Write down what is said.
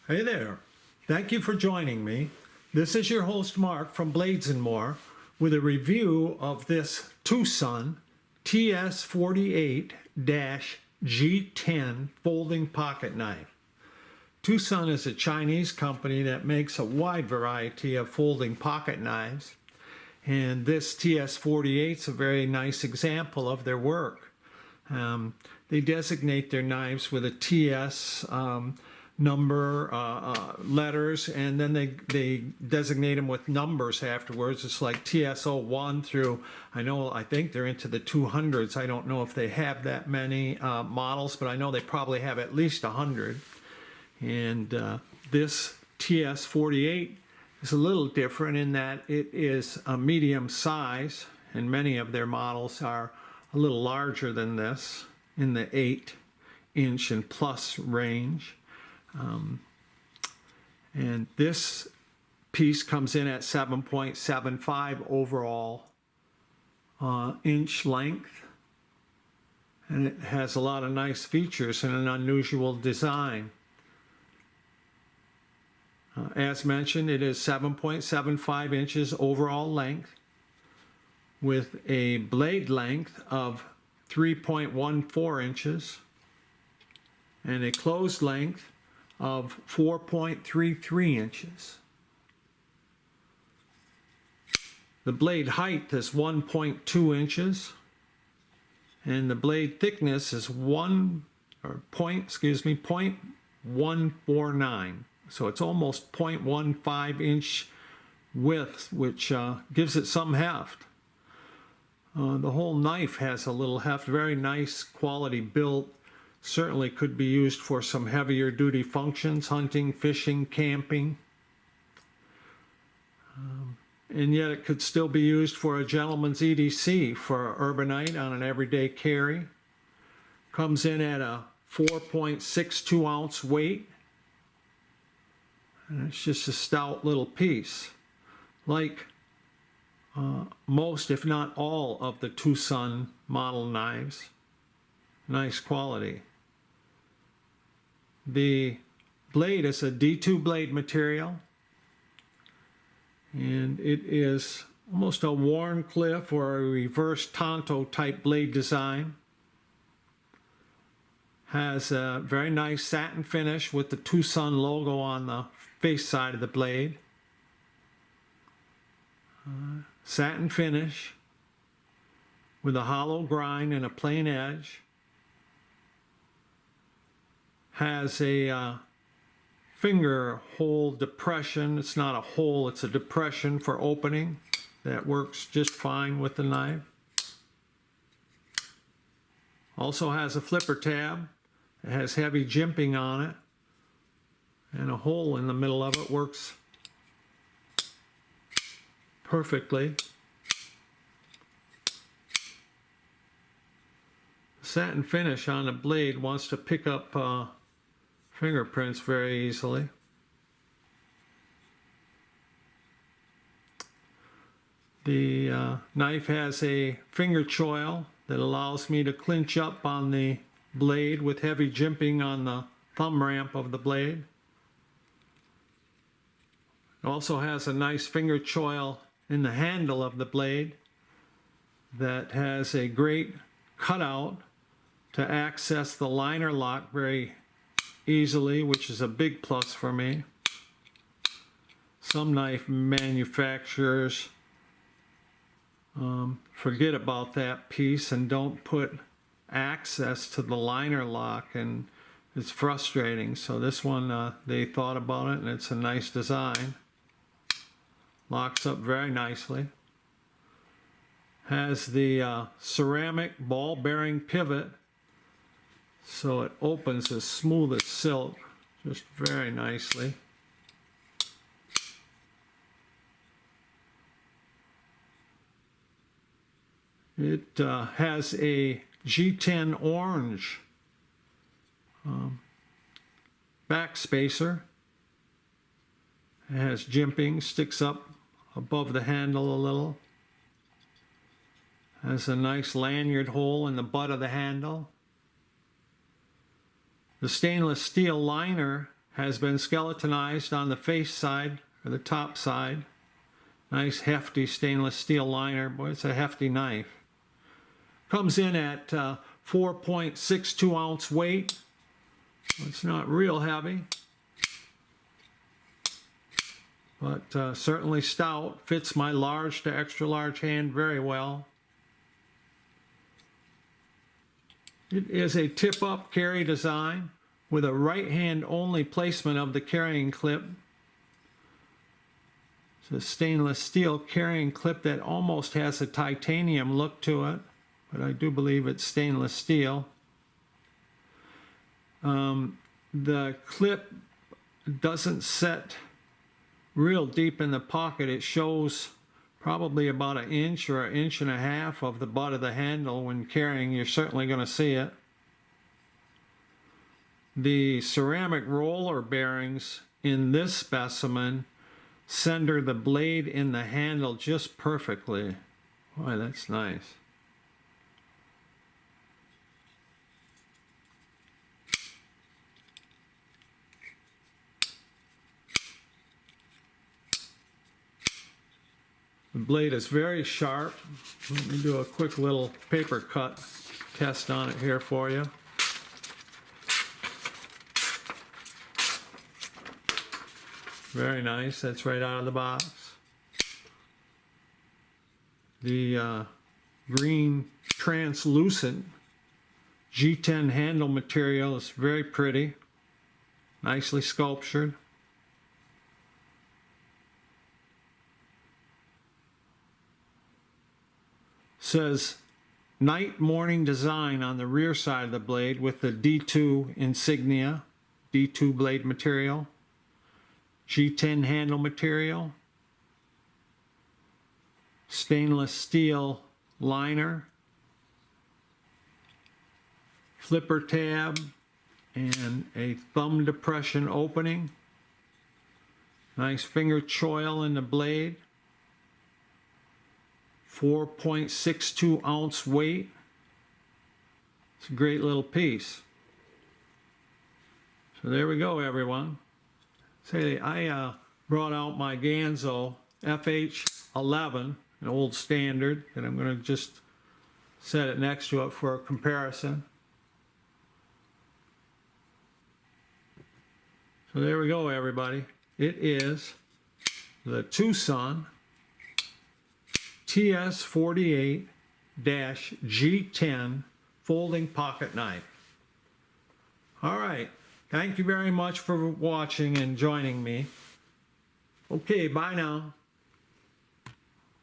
Hey there. Thank you for joining me. This is your host Mark from Blades & More with a review of this TwoSun TS48-G10 folding pocket knife. TwoSun is a Chinese company that makes a wide variety of folding pocket knives, and this TS48 is a very nice example of their work. They designate their knives with a TS number, letters, and then they designate them with numbers afterwards. It's like TS01 through, I think they're into the 200s. I don't know if they have that many models, but I know they probably have at least 100. And this TS48 is a little different in that it is a medium size, and many of their models are a little larger than this, in the 8-inch and plus range. And this piece comes in at 7.75 overall inch length, and it has a lot of nice features and an unusual design. As mentioned, it is 7.75 inches overall length with a blade length of 3.14 inches and a closed length of 4.33 inches. The blade height is 1.2 inches, and the blade thickness is 0.149. So it's almost 0.15 inch width, which gives it some heft. The whole knife has a little heft, very nice quality build. Certainly could be used for some heavier duty functions, hunting, fishing, camping. And yet it could still be used for a gentleman's EDC for urbanite on an everyday carry. Comes in at a 4.62 ounce weight. And it's just a stout little piece. Like most, if not all, of the TwoSun model knives. Nice quality. The blade is a D2 blade material, and it is almost a Warncliffe or a reverse Tonto type blade design. Has a very nice satin finish with the TwoSun logo on the face side of the blade. Satin finish with a hollow grind and a plain edge. Has a finger hole depression. It's not a hole, it's a depression for opening that works just fine with the knife. Also has a flipper tab. It has heavy jimping on it, and a hole in the middle of it works perfectly. The satin finish on the blade wants to pick up fingerprints very easily. The knife has a finger choil that allows me to clinch up on the blade with heavy jimping on the thumb ramp of the blade. It also has a nice finger choil in the handle of the blade that has a great cutout to access the liner lock very easily, which is a big plus for me. Some knife manufacturers forget about that piece and don't put access to the liner lock, and it's frustrating. So this one, they thought about it, and it's a nice design. Locks up very nicely. Has the ceramic ball bearing pivot, so it opens as smooth as silk, just very nicely. It has a G10 orange back spacer. It has jimping, sticks up above the handle a little. Has a nice lanyard hole in the butt of the handle. The stainless steel liner has been skeletonized on the face side, or the top side. Nice hefty stainless steel liner. Boy, it's a hefty knife. Comes in at 4.62 ounce weight. It's not real heavy, but certainly stout. Fits my large to extra large hand very well. It is a tip-up carry design with a right hand only placement of the carrying clip. It's a stainless steel carrying clip that almost has a titanium look to it, but I do believe it's stainless steel. The clip doesn't set real deep in the pocket. It shows probably about an inch or an inch and a half of the butt of the handle. When carrying, you're certainly going to see it. The ceramic roller bearings in this specimen center the blade in the handle just perfectly. Boy, that's nice. The blade is very sharp. Let me do a quick little paper cut test on it here for you. Very nice. That's right out of the box. The green translucent G10 handle material is very pretty. Nicely sculptured. Says night morning design on the rear side of the blade with the D2 insignia, D2 blade material, G10 handle material, stainless steel liner, flipper tab, and a thumb depression opening. Nice finger choil in the blade. 4.62 ounce weight. It's a great little piece. So there we go, everyone. Say, I brought out my Ganzo FH11, an old standard, and I'm going to just set it next to it for a comparison. So there we go, everybody. It is the TwoSun TS48-G10 folding pocket knife. All right. Thank you very much for watching and joining me. Okay, bye now.